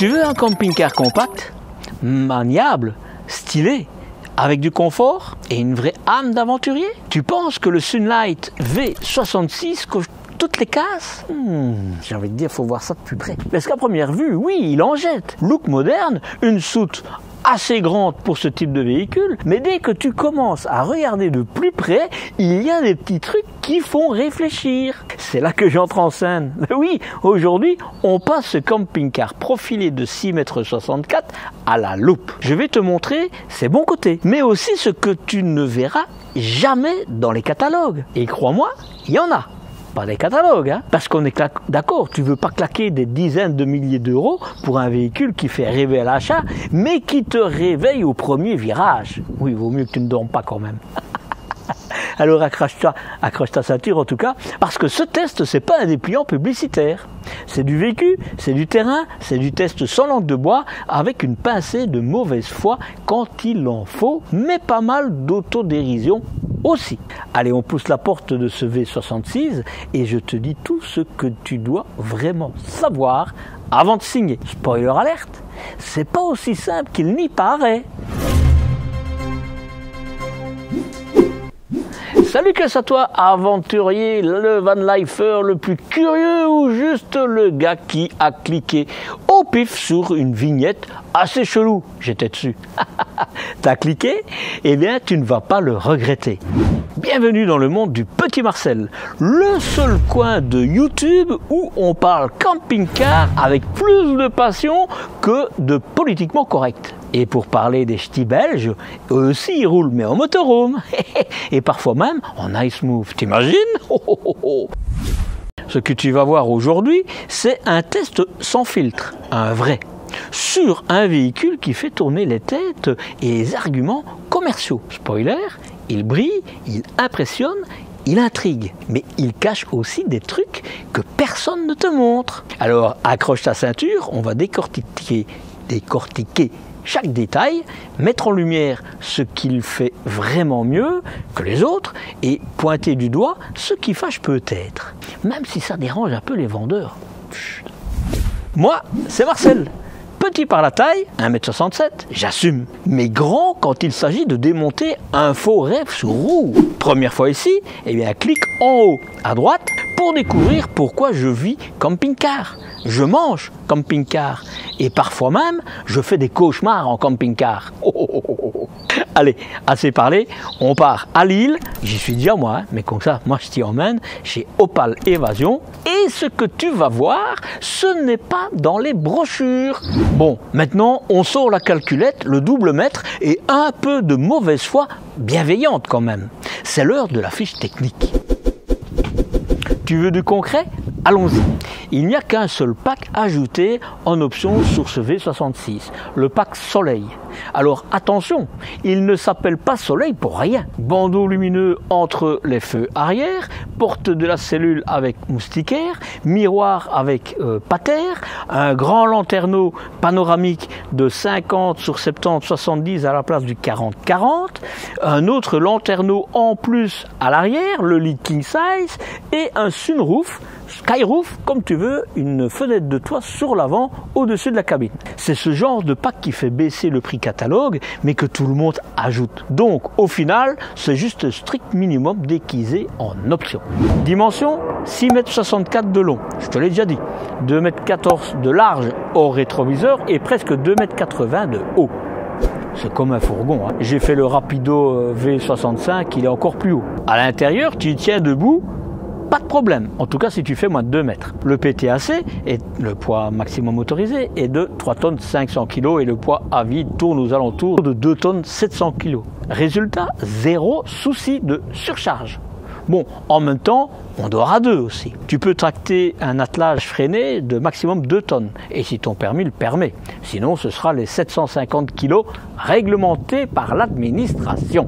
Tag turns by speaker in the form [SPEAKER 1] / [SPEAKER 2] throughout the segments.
[SPEAKER 1] Tu veux un camping-car compact, maniable, stylé, avec du confort et une vraie âme d'aventurier? Tu penses que le Sunlight V66 coche toutes les cases? J'ai envie de dire, faut voir ça de plus près. Parce qu'à première vue, oui, il en jette. Look moderne, une soute assez grande pour ce type de véhicule, mais dès que tu commences à regarder de plus près, il y a des petits trucs qui font réfléchir. C'est là que j'entre en scène. Oui, aujourd'hui, on passe ce camping-car profilé de 6,64 m à la loupe. Je vais te montrer ses bons côtés, mais aussi ce que tu ne verras jamais dans les catalogues. Et crois-moi, il y en a. Pas des catalogues, hein, parce qu'on est d'accord, tu veux pas claquer des dizaines de milliers d'euros pour un véhicule qui fait rêver à l'achat, mais qui te réveille au premier virage. Oui, il vaut mieux que tu ne dormes pas quand même. Alors accroche ta ceinture en tout cas, parce que ce test, c'est pas un dépliant publicitaire. C'est du vécu, c'est du terrain, c'est du test sans langue de bois, avec une pincée de mauvaise foi quand il en faut, mais pas mal d'autodérision aussi. Allez, on pousse la porte de ce V66 et je te dis tout ce que tu dois vraiment savoir avant de signer. Spoiler alerte, c'est pas aussi simple qu'il n'y paraît. Salut, qu'est-ce à toi, aventurier, le van-lifer le plus curieux ou juste le gars qui a cliqué au pif sur une vignette assez chelou, j'étais dessus. T'as cliqué? Eh bien, tu ne vas pas le regretter. Bienvenue dans le monde du Petit Marcel, le seul coin de YouTube où on parle camping-car avec plus de passion que de politiquement correct. Et pour parler des ch'tis belges, eux aussi ils roulent, mais en motorhome. Et parfois même en ice move, t'imagines? Ce que tu vas voir aujourd'hui, c'est un test sans filtre, un vrai, sur un véhicule qui fait tourner les têtes et les arguments commerciaux. Spoiler, il brille, il impressionne, il intrigue, mais il cache aussi des trucs que personne ne te montre. Alors accroche ta ceinture, on va décortiquer chaque détail, mettre en lumière ce qu'il fait vraiment mieux que les autres et pointer du doigt ce qui fâche peut-être, même si ça dérange un peu les vendeurs. Chut. Moi, c'est Marcel. Petit par la taille, 1,67 m, j'assume, mais grand quand il s'agit de démonter un faux rêve sur roue. Première fois ici, eh bien clique en haut à droite pour découvrir pourquoi je vis camping-car. Je mange camping-car et parfois même je fais des cauchemars en camping-car. Allez, assez parlé, on part à Lille, j'y suis déjà moi, hein, mais comme ça, moi je t'y emmène chez Opal Évasion. Et ce que tu vas voir, ce n'est pas dans les brochures. Bon, maintenant on sort la calculette, le double mètre et un peu de mauvaise foi bienveillante quand même. C'est l'heure de la fiche technique. Tu veux du concret? Allons-y. Il n'y a qu'un seul pack ajouté en option sur ce V66, le pack Soleil. Alors attention, il ne s'appelle pas Soleil pour rien. Bandeau lumineux entre les feux arrière, porte de la cellule avec moustiquaire, miroir avec pater, un grand lanterneau panoramique de 50 sur 70 70 à la place du 40-40, un autre lanterneau en plus à l'arrière, le lit king size et un sunroof, skyroof, comme tu veux, une fenêtre de toit sur l'avant au-dessus de la cabine. C'est ce genre de pack qui fait baisser le prix catalogue, mais que tout le monde ajoute. Donc, au final, c'est juste le strict minimum déguisé en option. Dimension, 6,64 m de long, je te l'ai déjà dit. 2,14 m de large hors rétroviseur et presque 2,80 m de haut. C'est comme un fourgon, hein. J'ai fait le Rapido V65, il est encore plus haut. À l'intérieur, tu y tiens debout, pas de problème, en tout cas si tu fais moins de 2 mètres. Le PTAC, et le poids maximum autorisé, est de 3 tonnes 500 kg et le poids à vide tourne aux alentours de 2 tonnes 700 kg. Résultat, zéro souci de surcharge. Bon, en même temps, on dort à deux aussi. Tu peux tracter un attelage freiné de maximum 2 tonnes, et si ton permis le permet. Sinon, ce sera les 750 kg réglementés par l'administration.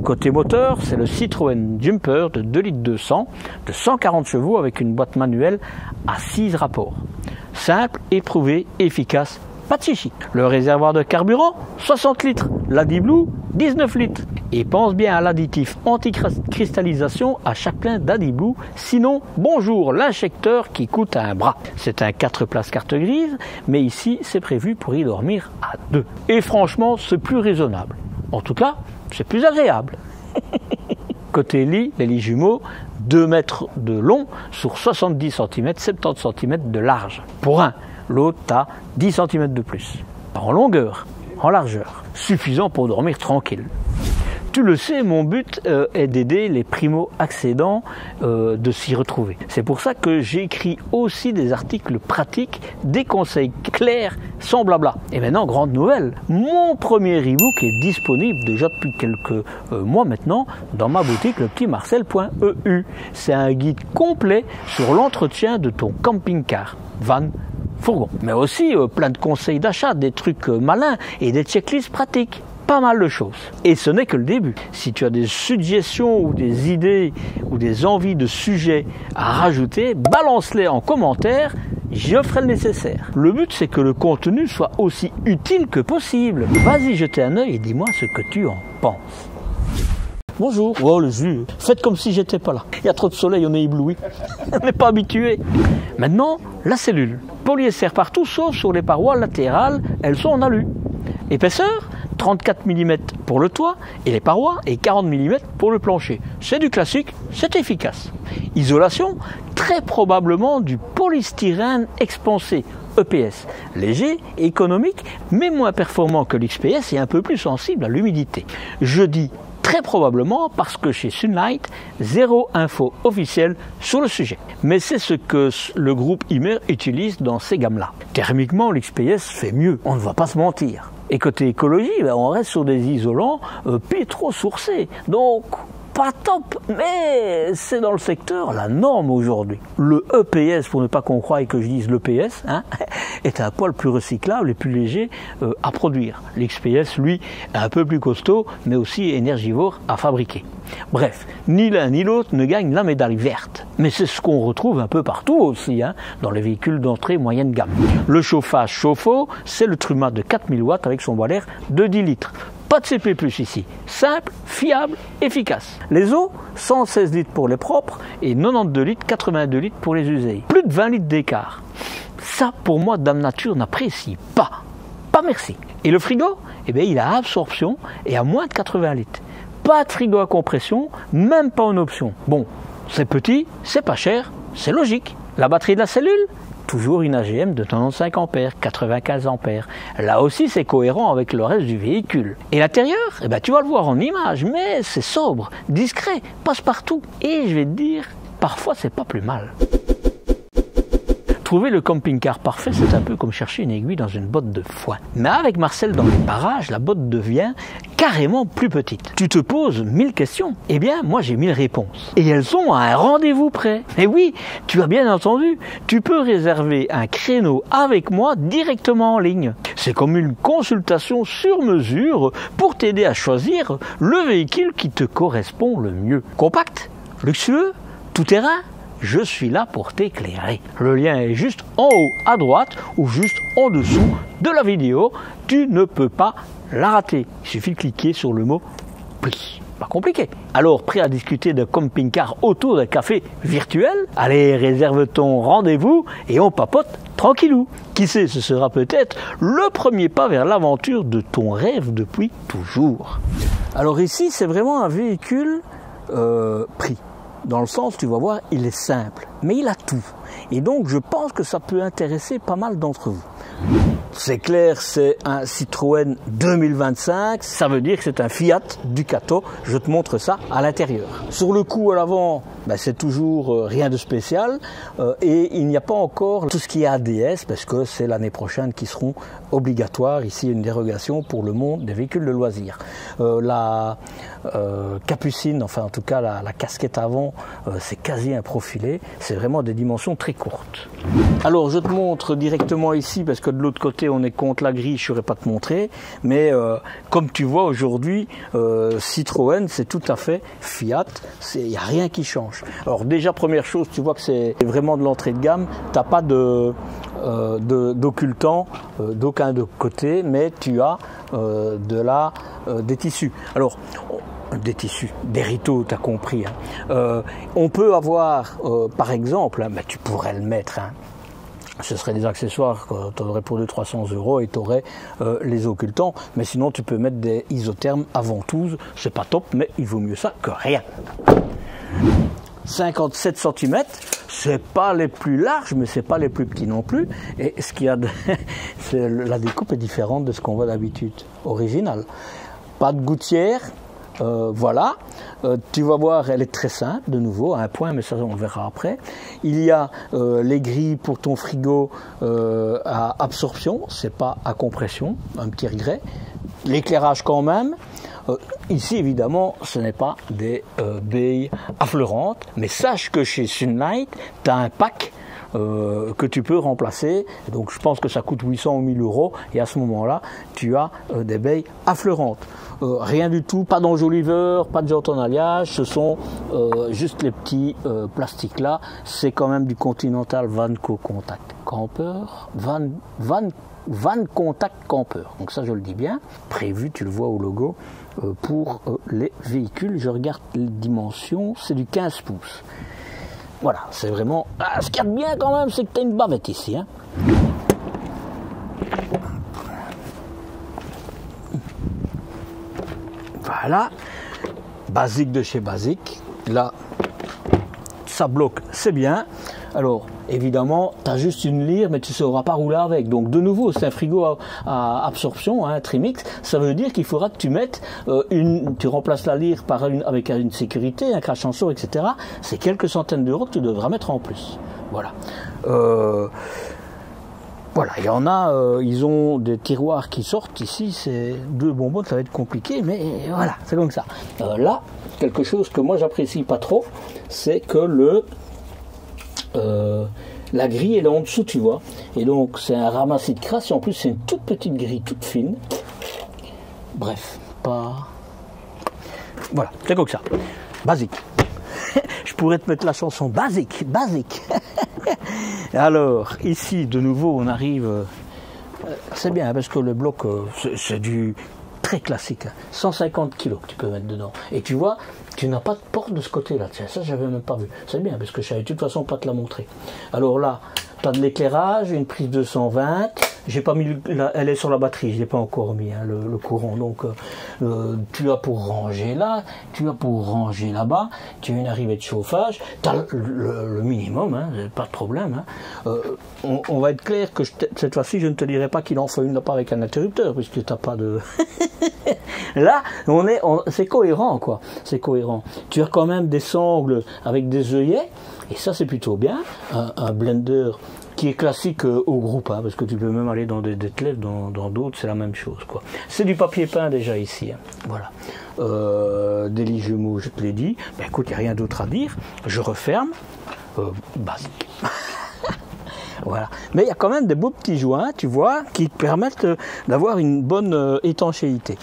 [SPEAKER 1] Côté moteur, c'est le Citroën Jumper de 2,2 litres de 140 chevaux avec une boîte manuelle à 6 rapports. Simple, éprouvé, efficace, pas de chichi. Le réservoir de carburant, 60 litres. La D-Blue, 19 litres. Et pense bien à l'additif anti-cristallisation à chaque plein d'Adblue, sinon bonjour l'injecteur qui coûte un bras. C'est un 4 places carte grise, mais ici c'est prévu pour y dormir à 2. Et franchement c'est plus raisonnable. En tout cas, c'est plus agréable. Côté lit, les lits jumeaux, 2 mètres de long sur 70 cm, 70 cm de large. Pour un, l'autre a 10 cm de plus. En longueur, en largeur, suffisant pour dormir tranquille. Tu le sais, mon but est d'aider les primo-accédants de s'y retrouver. C'est pour ça que j'écris aussi des articles pratiques, des conseils clairs, sans blabla. Et maintenant, grande nouvelle, mon premier e-book est disponible déjà depuis quelques mois maintenant dans ma boutique lepetitmarcel.eu. C'est un guide complet sur l'entretien de ton camping-car, van, fourgon. Mais aussi plein de conseils d'achat, des trucs malins et des checklists pratiques. Pas mal de choses. Et ce n'est que le début. Si tu as des suggestions ou des idées ou des envies de sujets à rajouter, balance-les en commentaire, je ferai le nécessaire. Le but, c'est que le contenu soit aussi utile que possible. Vas-y, jetez un œil et dis-moi ce que tu en penses. Bonjour. Oh, le jus. Faites comme si j'étais pas là. Il y a trop de soleil, on est ébloui. On n'est pas habitué. Maintenant, la cellule. Polyester partout, sauf sur les parois latérales, elles sont en alu. Épaisseur 34 mm pour le toit et les parois et 40 mm pour le plancher. C'est du classique, c'est efficace. Isolation, très probablement du polystyrène expansé, EPS. Léger, économique, mais moins performant que l'XPS et un peu plus sensible à l'humidité. Je dis très probablement parce que chez Sunlight, zéro info officielle sur le sujet. Mais c'est ce que le groupe Ymer utilise dans ces gammes-là. Thermiquement, l'XPS fait mieux, on ne va pas se mentir. Et côté écologie, on reste sur des isolants pétro-sourcés. Donc, pas top, mais c'est dans le secteur la norme aujourd'hui. Le EPS, pour ne pas qu'on croie que je dise l'EPS, est un poil plus recyclable et plus léger à produire. L'XPS, lui, est un peu plus costaud, mais aussi énergivore à fabriquer. Bref, ni l'un ni l'autre ne gagne la médaille verte. Mais c'est ce qu'on retrouve un peu partout aussi, dans les véhicules d'entrée moyenne gamme. Le chauffage chauffe-eau, c'est le Truma de 4000 watts avec son boiler de 10 litres. Pas de CP+, ici. Simple, fiable, efficace. Les eaux, 116 litres pour les propres et 92 litres, 82 litres pour les usés. Plus de 20 litres d'écart. Ça, pour moi, Dame Nature n'apprécie pas. Pas merci. Et le frigo, il a absorption et à moins de 80 litres. Pas de frigo à compression, même pas en option. Bon, c'est petit, c'est pas cher, c'est logique. La batterie de la cellule, toujours une AGM de 95 ampères, 95 ampères. Là aussi, c'est cohérent avec le reste du véhicule. Et l'intérieur, tu vas le voir en image, mais c'est sobre, discret, passe partout. Et je vais te dire, parfois, c'est pas plus mal. Trouver le camping-car parfait, c'est un peu comme chercher une aiguille dans une botte de foin. Mais avec Marcel dans les parages, la botte devient carrément plus petite. Tu te poses 1000 questions. Eh bien, moi j'ai 1000 réponses. Et elles sont à un rendez-vous près. Et oui, tu as bien entendu, tu peux réserver un créneau avec moi directement en ligne. C'est comme une consultation sur mesure pour t'aider à choisir le véhicule qui te correspond le mieux. Compact, luxueux, tout-terrain, je suis là pour t'éclairer. Le lien est juste en haut à droite ou juste en dessous de la vidéo. Tu ne peux pas la rater. Il suffit de cliquer sur le mot prix. Pas compliqué. Alors, prêt à discuter de camping-car autour d'un café virtuel? Allez, réserve ton rendez-vous et on papote tranquillou. Qui sait, ce sera peut-être le premier pas vers l'aventure de ton rêve depuis toujours. Alors ici, c'est vraiment un véhicule prix. Dans le sens, tu vas voir, il est simple, mais il a tout. Et donc, je pense que ça peut intéresser pas mal d'entre vous. C'est clair, c'est un Citroën 2025, ça veut dire que c'est un Fiat Ducato. Je te montre ça à l'intérieur. Sur le coup à l'avant, c'est toujours rien de spécial. Et il n'y a pas encore tout ce qui est ADS, parce que c'est l'année prochaine qui seront obligatoires. Ici, une dérogation pour le monde des véhicules de loisirs. La capucine, enfin en tout cas la casquette avant, c'est quasi un profilé. C'est vraiment des dimensions très courtes. Alors, je te montre directement ici, parce que de l'autre côté, on est contre la grille, je ne saurais pas te montrer. Mais comme tu vois aujourd'hui, Citroën, c'est tout à fait Fiat. Il n'y a rien qui change. Alors déjà, première chose, tu vois que c'est vraiment de l'entrée de gamme. Tu n'as pas d'occultant d'aucun côté, mais tu as des tissus. Alors, des tissus, des rideaux, tu as compris. Hein. On peut avoir, par exemple, hein, tu pourrais le mettre, hein, ce seraient des accessoires que tu aurais pour 200-300 € et tu aurais les occultants, mais sinon tu peux mettre des isothermes à ventouse, c'est pas top, mais il vaut mieux ça que rien. 57 cm, c'est pas les plus larges, mais c'est pas les plus petits non plus. Et ce qu'il y a la découpe est différente de ce qu'on voit d'habitude, original. Pas de gouttière, voilà. Tu vas voir, elle est très simple, de nouveau, à un point, mais ça on verra après. Il y a les grilles pour ton frigo à absorption, c'est pas à compression, un petit regret. L'éclairage quand même. Ici, évidemment, ce n'est pas des baies affleurantes, mais sache que chez Sunlight, tu as un pack que tu peux remplacer. Donc, je pense que ça coûte 800 ou 1000 €, et à ce moment-là, tu as des baies affleurantes. Rien du tout, pas d'enjoliveur, pas de jante en alliage, ce sont juste les petits plastiques là. C'est quand même du Continental Vanco Contact Camper, Van Contact Camper, donc ça je le dis bien, prévu, tu le vois au logo, pour les véhicules. Je regarde les dimensions, c'est du 15 pouces. Voilà, c'est vraiment... Ah, ce qu'il y a de bien quand même, c'est que tu as une bavette ici. Hein. Voilà, basique de chez basique. Là, ça bloque, c'est bien. Alors, évidemment, tu as juste une lyre, mais tu ne sauras pas rouler avec. Donc, de nouveau, c'est un frigo à absorption, hein, Trimix. Ça veut dire qu'il faudra que tu mettes tu remplaces la lyre par avec une sécurité, un crash sensor, etc. C'est quelques centaines d'euros que tu devras mettre en plus. Voilà. Voilà, il y en a, ils ont des tiroirs qui sortent. Ici, c'est 2 bonbons, ça va être compliqué, mais voilà, c'est comme ça. Là, quelque chose que moi, j'apprécie pas trop, c'est que la grille elle est en dessous, tu vois, et donc c'est un ramassis de crasse, et en plus c'est une toute petite grille toute fine. Bref, pas... Voilà, c'est comme ça, basique. Je pourrais te mettre la chanson basique. Alors ici de nouveau on arrive, c'est bien parce que le bloc c'est du très classique, hein. 150 kg que tu peux mettre dedans, et tu vois, tu n'as pas de porte de ce côté là, tiens, ça j'avais même pas vu, c'est bien parce que je savais de toute façon pas te la montrer. Alors là tu as de l'éclairage, une prise 220, j'ai pas mis elle est sur la batterie, je l'ai pas encore mis, hein, le courant, donc tu as pour ranger là, tu as pour ranger là-bas, tu as une arrivée de chauffage, tu as le minimum, hein, pas de problème, hein. On va être clair que cette fois-ci je ne te dirai pas qu'il en faut une là-bas avec un interrupteur, puisque tu n'as pas de... Là, c'est cohérent, quoi, c'est cohérent. Tu as quand même des sangles avec des œillets, et ça c'est plutôt bien, un blender qui est classique au groupe, hein, parce que tu peux même aller dans des detlefs, dans d'autres, c'est la même chose, quoi. C'est du papier peint déjà ici, hein. Voilà. Des lits jumeaux, je te l'ai dit. Ben, écoute, il n'y a rien d'autre à dire. Je referme. Basique. Voilà. Mais il y a quand même des beaux petits joints, tu vois, qui permettent d'avoir une bonne étanchéité.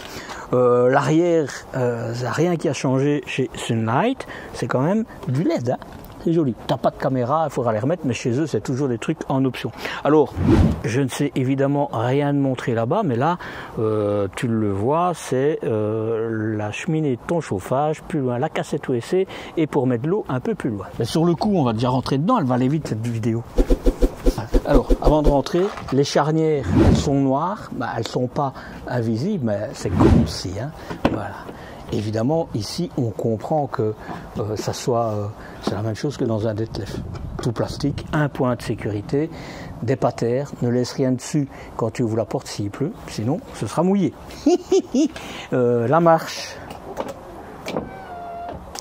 [SPEAKER 1] L'arrière, rien qui a changé chez Sunlight, c'est quand même du LED, hein. C'est joli. Tu n'as pas de caméra, il faudra les remettre, mais chez eux, c'est toujours des trucs en option. Alors, je ne sais évidemment rien de montrer là-bas, mais là, tu le vois, c'est la cheminée de ton chauffage, plus loin la cassette USB, et pour mettre l'eau un peu plus loin. Mais sur le coup, on va déjà rentrer dedans, elle va aller vite cette vidéo. Alors, avant de rentrer, les charnières, elles sont noires, bah, elles ne sont pas invisibles, mais c'est comme si, hein, voilà. Évidemment, ici, on comprend que c'est la même chose que dans un detlef. Tout plastique, un point de sécurité, des patères, ne laisse rien dessus quand tu ouvres la porte s'il pleut, sinon ce sera mouillé. La marche,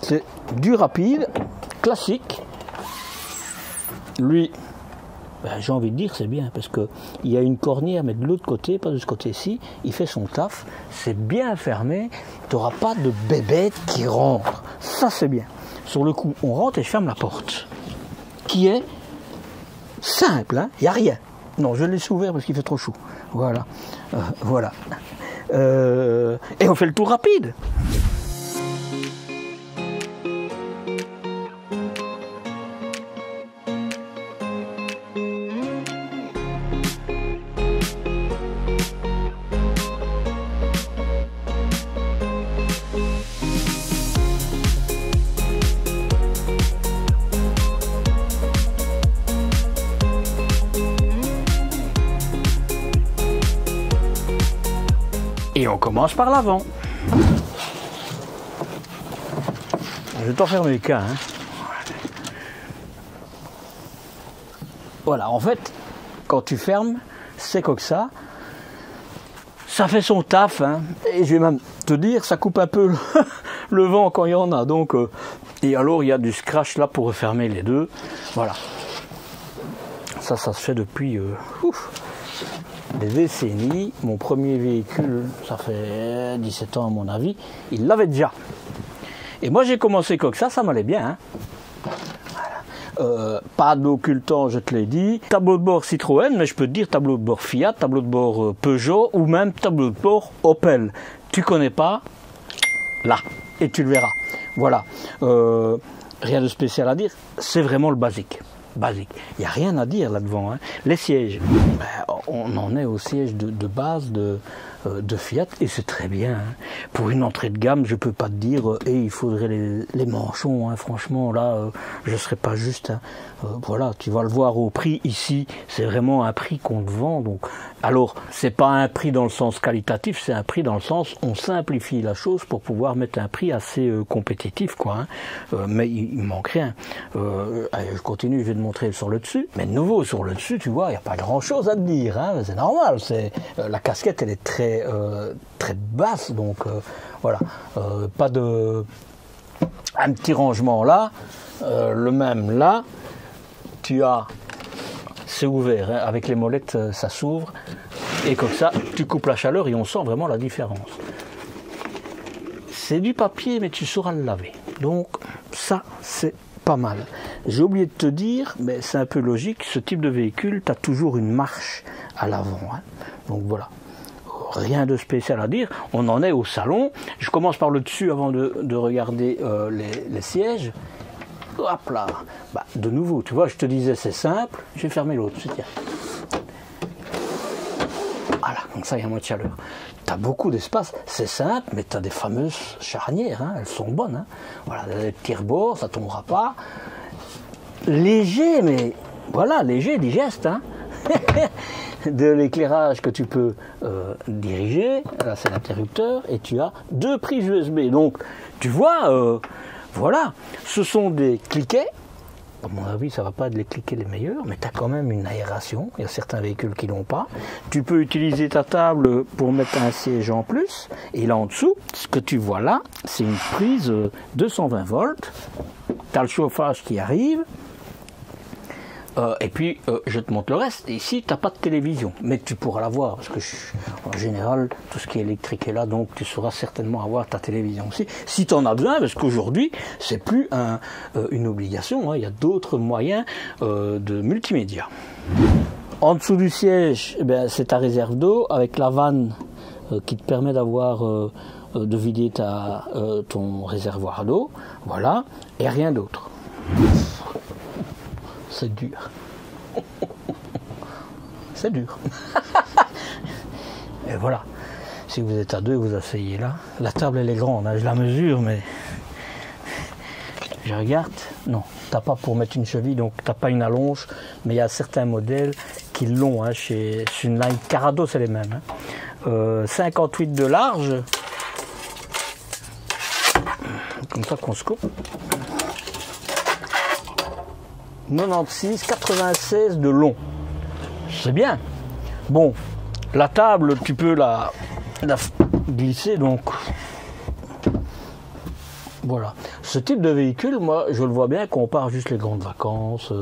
[SPEAKER 1] c'est du rapide, classique. Lui, ben, j'ai envie de dire c'est bien parce que il y a une cornière mais de l'autre côté, pas de ce côté-ci, il fait son taf, c'est bien fermé, tu n'auras pas de bébête qui rentre, ça c'est bien. Sur le coup, on rentre et je ferme la porte, qui est simple, hein, il n'y a rien. Non, je l'ai ouvert parce qu'il fait trop chaud, voilà, voilà. Et on fait le tour rapide. Et on commence par l'avant. Je vais t'enfermer le cas. Voilà, en fait, quand tu fermes, c'est comme ça. Ça fait son taf, hein. Et je vais même te dire, ça coupe un peu le vent quand il y en a. Donc, et alors, il y a du scratch là pour refermer les deux. Voilà. Ça se fait depuis des décennies. Mon premier véhicule, ça fait 17 ans à mon avis, il l'avait déjà. Et moi, j'ai commencé comme ça m'allait bien. Hein. Pas d'occultant, je te l'ai dit. Tableau de bord Citroën, mais je peux te dire tableau de bord Fiat, tableau de bord Peugeot ou même tableau de bord Opel. Tu connais pas? Là, et tu le verras. Voilà. Rien de spécial à dire. C'est vraiment le basique. Basique. Il n'y a rien à dire là-devant. Hein. Les sièges, on en est au siège de base de Fiat et c'est très bien. Hein. Pour une entrée de gamme, je peux pas te dire il faudrait les manchons. Hein. Franchement, là, je ne serais pas juste. Hein. Voilà, tu vas le voir au prix ici. C'est vraiment un prix qu'on te vend. Donc, alors, c'est pas un prix dans le sens qualitatif, c'est un prix dans le sens on simplifie la chose pour pouvoir mettre un prix assez compétitif, quoi. Hein. Mais il manque rien. Allez, je continue, je vais te montrer sur le dessus. Mais de nouveau, sur le dessus, tu vois, il n'y a pas grand-chose à te dire. Hein. C'est normal. La casquette, elle est très basse, donc voilà. Pas de un petit rangement là. Le même là. Tu as, c'est ouvert, hein, avec les molettes ça s'ouvre et comme ça tu coupes la chaleur et on sent vraiment la différence. C'est du papier mais tu sauras le laver, donc ça c'est pas mal. J'ai oublié de te dire, mais c'est un peu logique, ce type de véhicule, tu as toujours une marche à l'avant, hein. Donc voilà, rien de spécial à dire, on en est au salon. Je commence par le dessus avant de regarder les sièges. Hop là, de nouveau, tu vois, je te disais c'est simple, j'ai fermé l'autre, tiens. Voilà, comme ça il y a moins de chaleur. Tu as beaucoup d'espace, c'est simple, mais tu as des fameuses charnières, hein, elles sont bonnes. Hein. Voilà, les petits rebords, ça ne tombera pas. Léger, mais voilà, léger, digeste. Hein. De l'éclairage que tu peux diriger, là c'est l'interrupteur, et tu as 2 prises USB. Donc, tu vois... Voilà, ce sont des cliquets. À mon avis, ça ne va pas être les cliquets les meilleurs, mais tu as quand même une aération. Il y a certains véhicules qui ne l'ont pas. Tu peux utiliser ta table pour mettre un siège en plus. Et là en dessous, ce que tu vois là, c'est une prise 220 volts. Tu as le chauffage qui arrive. Et puis, je te montre le reste. Ici, tu n'as pas de télévision, mais tu pourras la voir, parce que en général, tout ce qui est électrique est là, donc tu sauras certainement avoir ta télévision aussi. Si tu en as besoin, parce qu'aujourd'hui, c'est plus une obligation, hein, il y a d'autres moyens de multimédia. En dessous du siège, c'est ta réserve d'eau, avec la vanne qui te permet d'avoir... de vider ton réservoir d'eau, voilà, et rien d'autre. C'est dur. C'est dur. Et voilà. Si vous êtes à deux, vous asseyez là. La table, elle est grande. Hein. Je la mesure, mais... Je regarde. Non, t'as pas pour mettre une cheville, donc t'as pas une allonge. Mais il y a certains modèles qui l'ont. Hein, chez Sunline. Carado, c'est les mêmes. Hein. 58 de large. Comme ça qu'on se coupe. 96, 96 de long. C'est bien. Bon, la table, tu peux la glisser, donc voilà. Ce type de véhicule, moi, je le vois bien quand on part juste les grandes vacances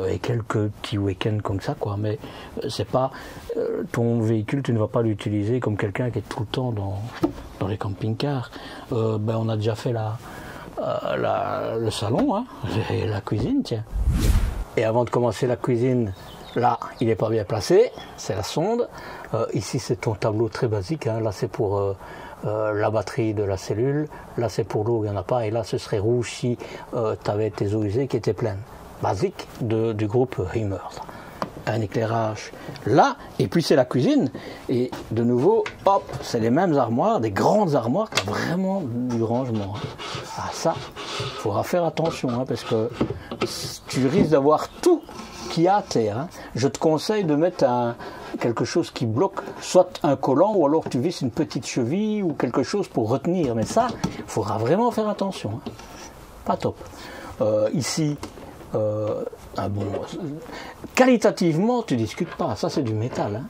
[SPEAKER 1] et quelques petits week-ends comme ça, quoi. Mais c'est pas ton véhicule, tu ne vas pas l'utiliser comme quelqu'un qui est tout le temps dans les camping-cars. On a déjà fait le salon, hein, et la cuisine, tiens. Et avant de commencer la cuisine, là, il n'est pas bien placé, c'est la sonde. Ici, c'est ton tableau très basique, hein. Là, c'est pour la batterie de la cellule. Là, c'est pour l'eau, il n'y en a pas. Et là, ce serait rouge si tu avais tes eaux usées qui étaient pleines. Basique du groupe Himmer. Un éclairage là, et puis c'est la cuisine, et de nouveau, hop, c'est les mêmes armoires, des grandes armoires, qui ont vraiment du rangement. Ah ça, il faudra faire attention, hein, parce que tu risques d'avoir tout qu'il y a à terre. Hein. Je te conseille de mettre quelque chose qui bloque, soit un collant, ou alors tu visses une petite cheville ou quelque chose pour retenir. Mais ça, il faudra vraiment faire attention. Hein. Pas top. Ici, bon, qualitativement, tu discutes pas. Ça, c'est du métal. Hein.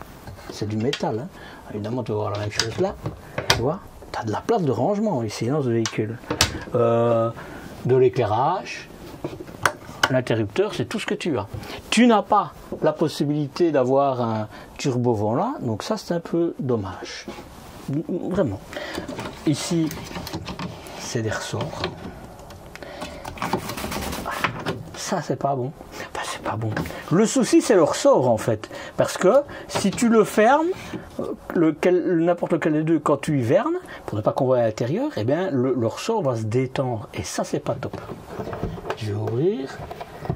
[SPEAKER 1] C'est du métal. Hein. Évidemment, tu vas voir la même chose là. Tu vois, tu as de la place de rangement ici dans ce véhicule. De l'éclairage, l'interrupteur, c'est tout ce que tu as. Tu n'as pas la possibilité d'avoir un turbo volant, donc ça c'est un peu dommage. Vraiment. Ici, c'est des ressorts. Ça c'est pas bon. Enfin, c'est pas bon. Le souci c'est le ressort en fait. Parce que si tu le fermes, n'importe lequel des deux, quand tu hivernes, pour ne pas qu'on voit à l'intérieur, eh bien le ressort va se détendre. Et ça c'est pas top. Je vais ouvrir.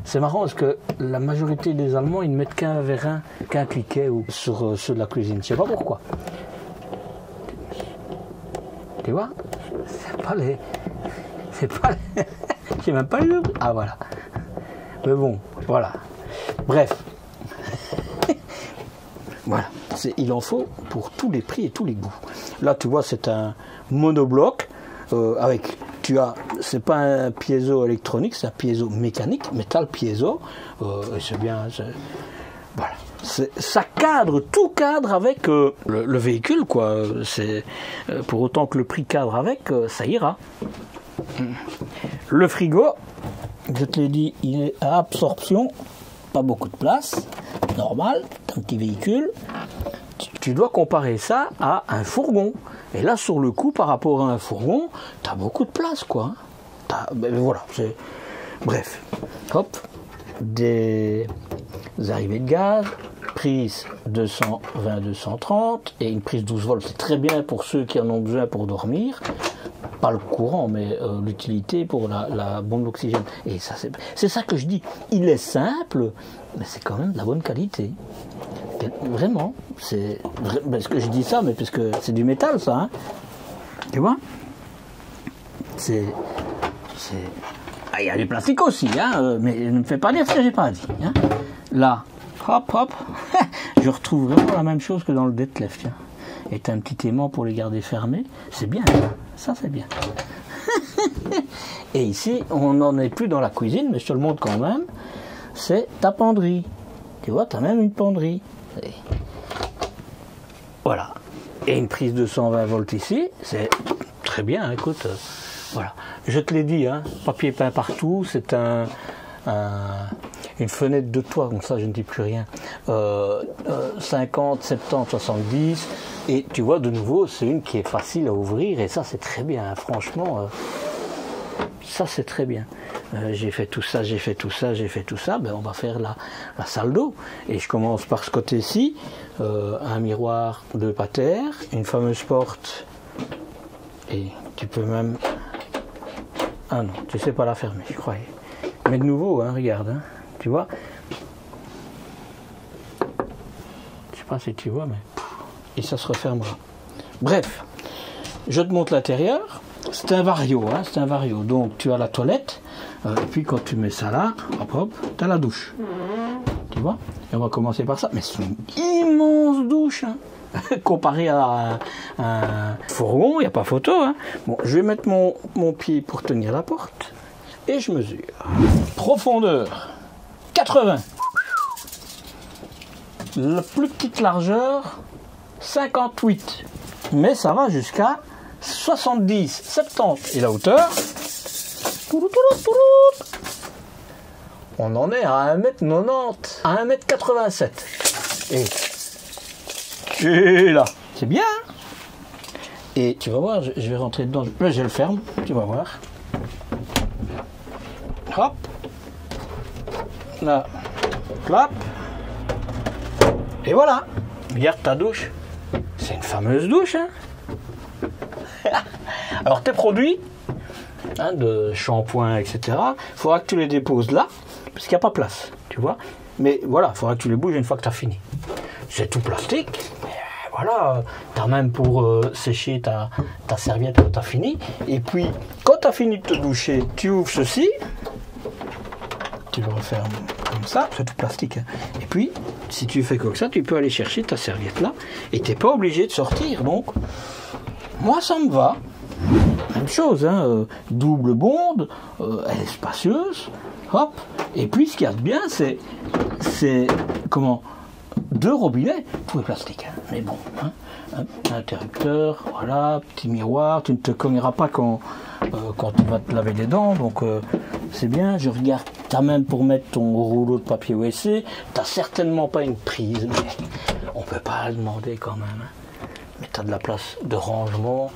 [SPEAKER 1] C'est marrant parce que la majorité des Allemands ils ne mettent qu'un vérin, qu'un cliquet ou sur ceux de la cuisine. Je sais pas pourquoi. Tu vois? C'est pas les. J'ai même pas les. Ah voilà. Mais bon, voilà. Bref. Voilà. Il en faut pour tous les prix et tous les goûts. Là, tu vois, c'est un monobloc avec. C'est pas un piézo électronique, c'est un piézo mécanique, métal piézo. Et c'est bien. Voilà. Ça cadre, tout cadre avec le véhicule, quoi. Pour autant que le prix cadre avec, ça ira. Le frigo, je te l'ai dit, il est à absorption, pas beaucoup de place, normal, un petit véhicule. Tu dois comparer ça à un fourgon. Et là, sur le coup, par rapport à un fourgon, tu as beaucoup de place, quoi. Ben voilà, bref. Hop, des arrivées de gaz, prise 220-230 et une prise 12 volts. C'est très bien pour ceux qui en ont besoin pour dormir. Pas le courant, mais l'utilité pour la bombe d'oxygène. Et ça, c'est ça que je dis. Il est simple, mais c'est quand même de la bonne qualité. Vraiment. Parce que je dis ça, mais parce que c'est du métal, ça. Hein. Tu vois? Ah, il y a du plastique aussi, hein, mais ne me fais pas dire ce que j'ai pas dit. Hein. Là, hop, hop, je retrouve vraiment la même chose que dans le Detlef. Tiens. Et un petit aimant pour les garder fermés. C'est bien, ça c'est bien. Et ici, on n'en est plus dans la cuisine, mais je te le montre quand même. C'est ta penderie. Tu vois, tu as même une penderie. Et voilà. Et une prise de 120 volts ici, c'est très bien, écoute. Voilà. Je te l'ai dit, hein, papier peint partout, c'est une fenêtre de toit, comme ça je ne dis plus rien. 50, 70, 70. Et tu vois, de nouveau, c'est une qui est facile à ouvrir, et ça c'est très bien, franchement. Ça c'est très bien. J'ai fait tout ça, j'ai fait tout ça, j'ai fait tout ça. Ben, on va faire la salle d'eau. Et je commence par ce côté-ci. Un miroir de pater, une fameuse porte. Et tu peux même... Ah non, tu sais pas la fermer, je croyais. Mais de nouveau, hein, regarde, hein, tu vois. Je sais pas si tu vois, mais... Et ça se refermera. Bref, je te montre l'intérieur. C'est un vario, hein, c'est un vario. Donc tu as la toilette, et puis quand tu mets ça là, hop hop, tu as la douche. Tu vois? Et on va commencer par ça. Mais c'est une immense douche, hein. Comparé à un fourgon, il n'y a pas photo. Hein. Bon, je vais mettre mon pied pour tenir la porte, et je mesure. Profondeur, 80. La plus petite largeur, 58. Mais ça va jusqu'à 70, 70. Et la hauteur, on en est à 1m90, à 1m87. Et là, c'est bien. Et tu vas voir, je vais rentrer dedans. Là, je le ferme, tu vas voir. Hop. Là, clap. Et voilà. Regarde ta douche. C'est une fameuse douche, hein. Alors tes produits, hein, de shampoing, etc., il faudra que tu les déposes là, parce qu'il n'y a pas place, tu vois. Mais voilà, il faudra que tu les bouges une fois que tu as fini. C'est tout plastique. Voilà, tu as même pour sécher ta serviette quand tu as fini. Et puis, quand tu as fini de te doucher, tu ouvres ceci, tu le refermes comme ça, c'est tout plastique. Hein. Et puis, si tu fais comme ça, tu peux aller chercher ta serviette là, et tu n'es pas obligé de sortir. Donc, moi, ça me va. Même chose, hein, double bonde, elle est spacieuse, hop. Et puis, ce qu'il y a de bien, c'est comment, 2 robinets, tout est plastique. Hein. Mais bon, hein, un interrupteur, voilà, petit miroir, tu ne te cogneras pas quand tu vas te laver les dents, donc c'est bien. Je regarde, tu as même pour mettre ton rouleau de papier WC, tu n'as certainement pas une prise, mais on ne peut pas le demander quand même. Hein. Mais tu as de la place de rangement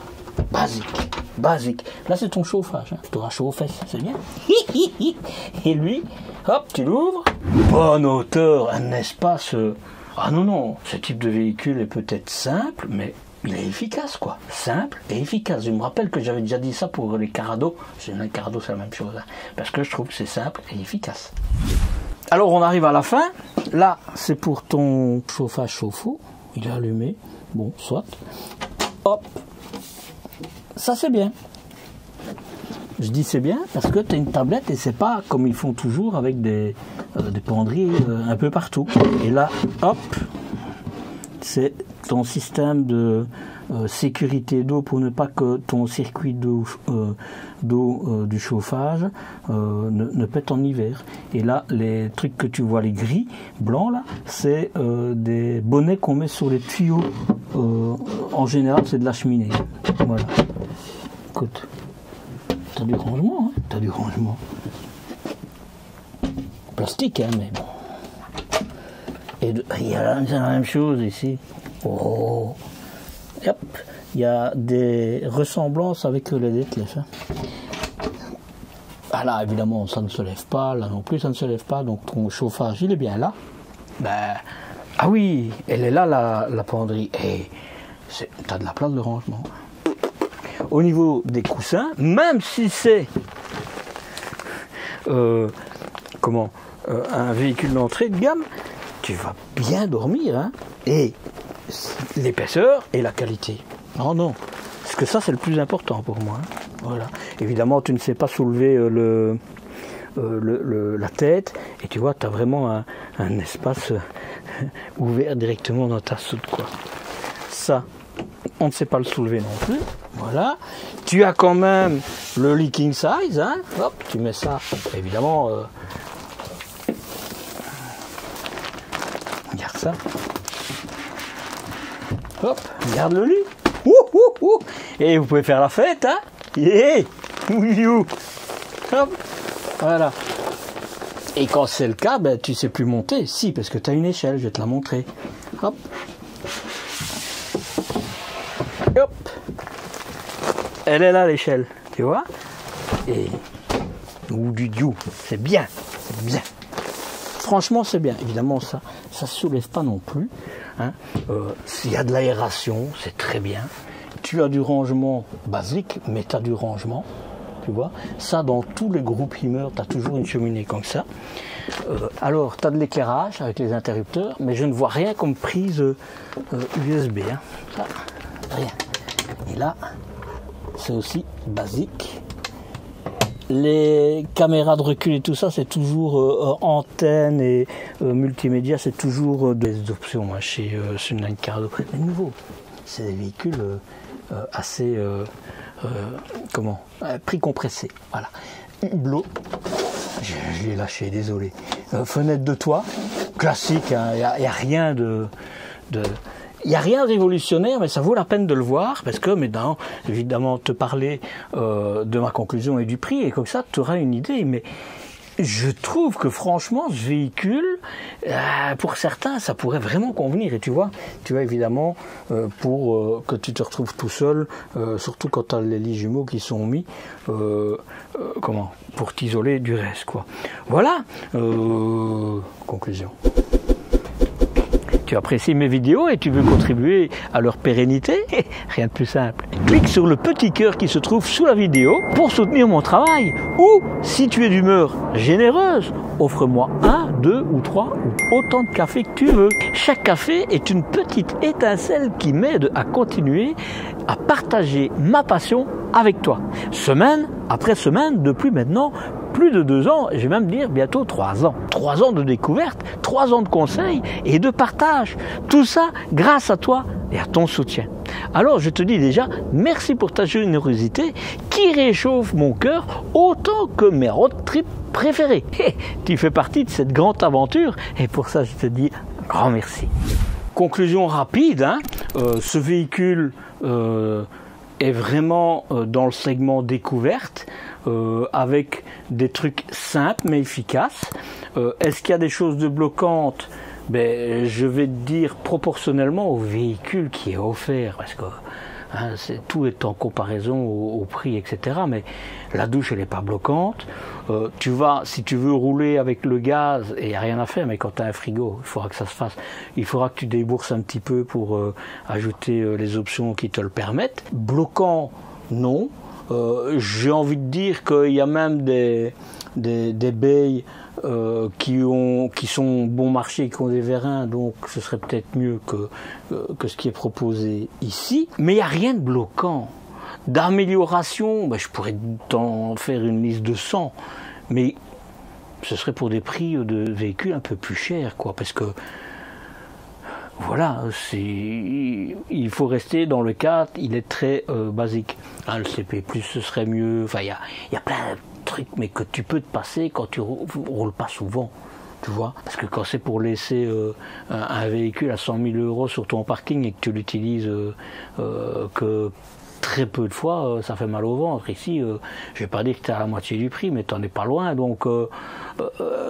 [SPEAKER 1] basique. Là, c'est ton chauffage, hein. Tu auras chaud aux fesses, c'est bien. Et lui, hop, tu l'ouvres, bonne hauteur, un espace... Ah non, ce type de véhicule est peut-être simple, mais il est efficace, quoi. Simple et efficace. Je me rappelle que j'avais déjà dit ça pour les Carado. Les Carado, c'est la même chose, hein, parce que je trouve que c'est simple et efficace. Alors, on arrive à la fin. Là, c'est pour ton chauffage chauffe-eau. Il est allumé. Bon, soit. Hop. Ça, c'est bien. Je dis c'est bien parce que tu as une tablette et c'est pas comme ils font toujours avec des penderies un peu partout. Et là, hop, c'est ton système de sécurité d'eau pour ne pas que ton circuit d'eau du chauffage ne pète en hiver. Et là, les trucs que tu vois, les gris, blancs là, c'est des bonnets qu'on met sur les tuyaux. En général, c'est de la cheminée. Voilà. Écoute. T'as du rangement, hein, t'as du rangement. Plastique, hein, mais bon. Et il y a la même chose ici. Oh. Hop. Il y a des ressemblances avec les Detlef. Hein. Ah là, évidemment, ça ne se lève pas. Là non plus, ça ne se lève pas. Donc ton chauffage, il est bien là. Ben, ah oui, elle est là, la penderie. Et t'as de la place de rangement. Au niveau des coussins, même si c'est un véhicule d'entrée de gamme, tu vas bien dormir, hein, et l'épaisseur et la qualité. Non, parce que ça c'est le plus important pour moi. Hein. Voilà. Évidemment, tu ne sais pas soulever la tête, et tu vois, tu as vraiment un espace ouvert directement dans ta soute, quoi. Ça, on ne sait pas le soulever non plus. Voilà. Tu as quand même le leaking size, hein. Hop, tu mets ça. Évidemment, regarde ça. Hop, regarde le lit. Et vous pouvez faire la fête, hein. Yeah. Hop, voilà. Et quand c'est le cas, ben, tu sais plus monter. Si, parce que tu as une échelle, je vais te la montrer. Hop. Hop. Elle est là l'échelle, tu vois. Et c'est bien, c'est bien. Franchement, c'est bien. Évidemment, ça se soulève pas non plus. Hein. S'il y a de l'aération, c'est très bien. Tu as du rangement basique, mais tu as du rangement. Tu vois. Ça, dans tous les groupes Himmer, tu as toujours une cheminée comme ça. Alors, tu as de l'éclairage avec les interrupteurs, mais je ne vois rien comme prise USB. Hein. Ça, rien. Et là, c'est aussi basique. Les caméras de recul et tout ça, c'est toujours antenne et multimédia, c'est toujours des options hein, chez Sunline Cardo. Mais nouveau, c'est des véhicules assez prix compressé. Voilà. Hublot, je l'ai lâché, désolé. Fenêtre de toit, classique, hein, y a rien il n'y a rien de révolutionnaire, mais ça vaut la peine de le voir, parce que maintenant, évidemment, te parler de ma conclusion et du prix, et comme ça, tu auras une idée. Mais je trouve que franchement, ce véhicule, pour certains, ça pourrait vraiment convenir. Et tu vois évidemment, pour que tu te retrouves tout seul, surtout quand tu as les lits jumeaux qui sont mis, pour t'isoler du reste, quoi. Voilà, conclusion. Tu apprécies mes vidéos et tu veux contribuer à leur pérennité? Rien de plus simple. Clique sur le petit cœur qui se trouve sous la vidéo pour soutenir mon travail. Ou, si tu es d'humeur généreuse, offre-moi 1, 2 ou 3 ou autant de cafés que tu veux. Chaque café est une petite étincelle qui m'aide à continuer à partager ma passion avec toi. Semaine après semaine, depuis maintenant plus de 2 ans, je vais même dire bientôt 3 ans. 3 ans de découverte, 3 ans de conseils et de partage. Tout ça grâce à toi et à ton soutien. Alors je te dis déjà, merci pour ta générosité qui réchauffe mon cœur autant que mes road trips préférés. Tu fais partie de cette grande aventure et pour ça je te dis un grand merci. Conclusion rapide, ce véhicule est vraiment dans le segment découverte, avec des trucs simples mais efficaces. Est-ce qu'il y a des choses de bloquantes? Je vais te dire proportionnellement au véhicule qui est offert, parce que tout est en comparaison au prix, etc. Mais la douche, elle n'est pas bloquante. Si tu veux rouler avec le gaz, et il n'y a rien à faire, mais quand tu as un frigo, il faudra que ça se fasse. Il faudra que tu débourses un petit peu pour ajouter les options qui te le permettent. Bloquant, non. J'ai envie de dire qu'il y a même des baies qui sont bon marché, qui ont des vérins, donc ce serait peut-être mieux que ce qui est proposé ici. Mais il n'y a rien de bloquant. D'amélioration, je pourrais t'en faire une liste de 100, mais ce serait pour des prix de véhicules un peu plus chers, quoi, parce que voilà, il faut rester dans le cadre, il est très basique. Le CP+, ce serait mieux, enfin il y a plein de trucs, mais que tu peux te passer quand tu roules pas souvent, tu vois. Parce que quand c'est pour laisser un véhicule à 100 000 € sur ton parking et que tu l'utilises que très peu de fois, ça fait mal au ventre. Ici, je vais pas dire que tu es à la moitié du prix, mais tu n'en es pas loin. Donc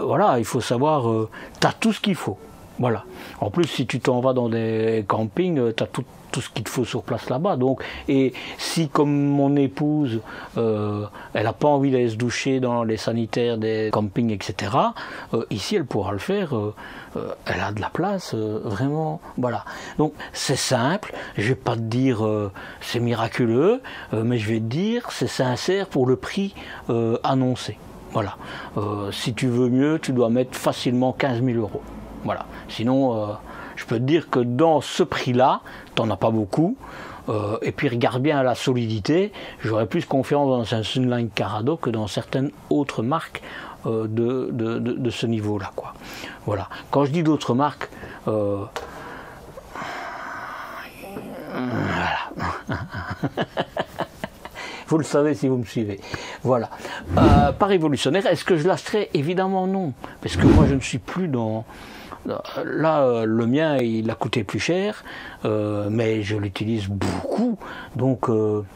[SPEAKER 1] voilà, il faut savoir, tu as tout ce qu'il faut. Voilà. En plus, si tu t'en vas dans des campings, tu as tout ce qu'il te faut sur place là-bas. Donc, et si, comme mon épouse, elle n'a pas envie d'aller se doucher dans les sanitaires des campings, etc., ici, elle pourra le faire. Elle a de la place, vraiment. Voilà. Donc, c'est simple. Je vais pas te dire c'est miraculeux, mais je vais te dire c'est sincère pour le prix annoncé. Voilà. Si tu veux mieux, tu dois mettre facilement 15 000 €. Voilà. Sinon, je peux te dire que dans ce prix-là, tu n'en as pas beaucoup. Et puis regarde bien la solidité. J'aurais plus confiance dans un Sunline Carrado que dans certaines autres marques de ce niveau-là, quoi. Voilà. Quand je dis d'autres marques, voilà. Vous le savez si vous me suivez. Voilà. Pas révolutionnaire. Est-ce que je l'achèterai? Évidemment non. Parce que moi je ne suis plus dans... Là, le mien, il a coûté plus cher, mais je l'utilise beaucoup, donc non,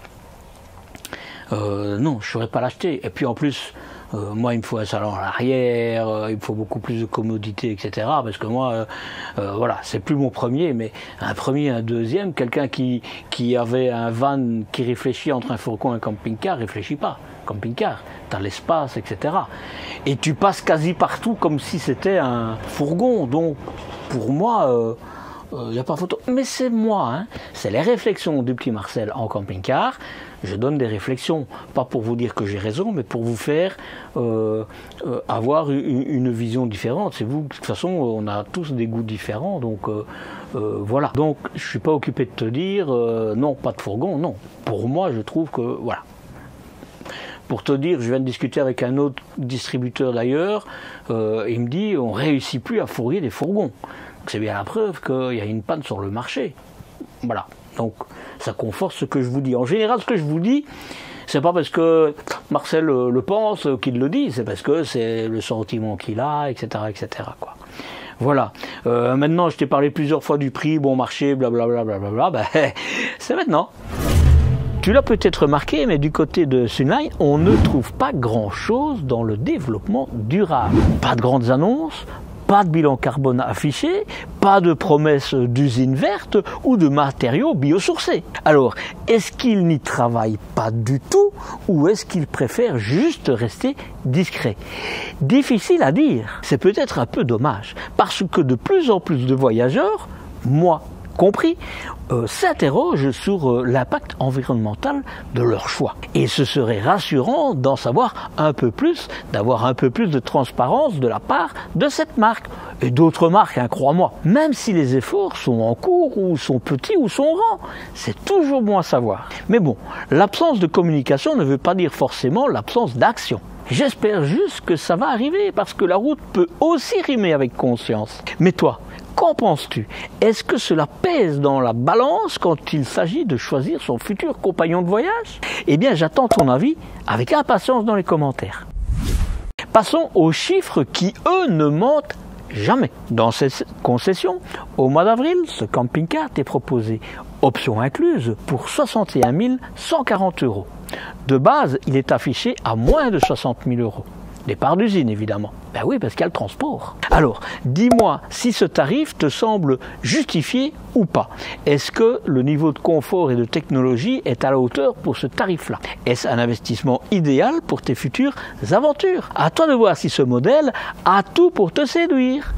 [SPEAKER 1] je ne saurais pas l'acheter. Et puis en plus, moi, il me faut un salon à l'arrière, il me faut beaucoup plus de commodité, etc. Parce que moi, voilà, c'est plus mon premier, mais un premier, un deuxième, quelqu'un qui avait un van qui réfléchit entre un fourgon et un camping-car, réfléchit pas. Camping-car, tu as l'espace, etc. Et tu passes quasi partout comme si c'était un fourgon. Donc, pour moi, il n'y a pas photo. Mais c'est moi, c'est les réflexions du petit Marcel en camping-car. Je donne des réflexions, pas pour vous dire que j'ai raison, mais pour vous faire avoir une vision différente. C'est vous, de toute façon, on a tous des goûts différents, donc voilà. Donc, je ne suis pas occupé de te dire, non, pas de fourgon, non. Pour moi, je trouve que, voilà. Pour te dire, je viens de discuter avec un autre distributeur d'ailleurs, il me dit on ne réussit plus à fourguer des fourgons. C'est bien la preuve qu'il y a une panne sur le marché. Voilà, donc ça conforte ce que je vous dis. En général, ce que je vous dis, c'est pas parce que Marcel le pense qu'il le dit, c'est parce que c'est le sentiment qu'il a, etc. etc. quoi. Voilà. Maintenant, je t'ai parlé plusieurs fois du prix, bon marché, blablabla, c'est maintenant. Tu l'as peut-être remarqué, mais du côté de Sunline, on ne trouve pas grand-chose dans le développement durable. Pas de grandes annonces, pas de bilan carbone affiché, pas de promesses d'usines vertes ou de matériaux biosourcés. Alors, est-ce qu'ils n'y travaillent pas du tout ou est-ce qu'ils préfèrent juste rester discrets? Difficile à dire. C'est peut-être un peu dommage, parce que de plus en plus de voyageurs, moi compris, s'interrogent sur l'impact environnemental de leur choix. Et ce serait rassurant d'en savoir un peu plus, d'avoir un peu plus de transparence de la part de cette marque. Et d'autres marques, crois-moi. Même si les efforts sont en cours, ou sont petits, ou sont grands, c'est toujours bon à savoir. Mais bon, l'absence de communication ne veut pas dire forcément l'absence d'action. J'espère juste que ça va arriver parce que la route peut aussi rimer avec conscience. Mais toi, qu'en penses-tu? Est-ce que cela pèse dans la balance quand il s'agit de choisir son futur compagnon de voyage? Eh bien, j'attends ton avis avec impatience dans les commentaires. Passons aux chiffres qui, eux, ne mentent jamais. Dans cette concession, au mois d'avril, ce camping-car t'est proposé, option incluse, pour 61 140 €. De base, il est affiché à moins de 60 000 €. Départ d'usine, évidemment. Ben oui, parce qu'il y a le transport. Alors, dis-moi si ce tarif te semble justifié ou pas. Est-ce que le niveau de confort et de technologie est à la hauteur pour ce tarif-là? Est-ce un investissement idéal pour tes futures aventures? À toi de voir si ce modèle a tout pour te séduire.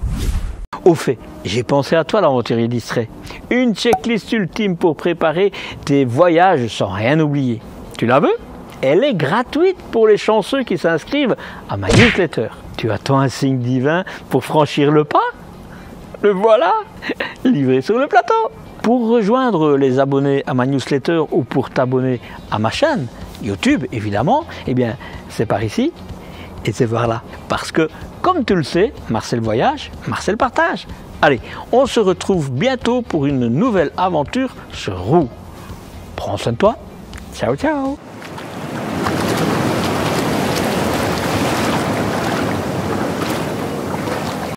[SPEAKER 1] Au fait, j'ai pensé à toi, l'aventurier distrait. Une checklist ultime pour préparer tes voyages sans rien oublier. Tu la veux? Elle est gratuite pour les chanceux qui s'inscrivent à ma newsletter. Tu attends un signe divin pour franchir le pas? Le voilà, livré sur le plateau. Pour rejoindre les abonnés à ma newsletter ou pour t'abonner à ma chaîne, YouTube évidemment, eh bien c'est par ici et c'est par là. Parce que, comme tu le sais, Marcel voyage, Marcel partage. Allez, on se retrouve bientôt pour une nouvelle aventure sur roue. Prends soin de toi. Ciao, ciao.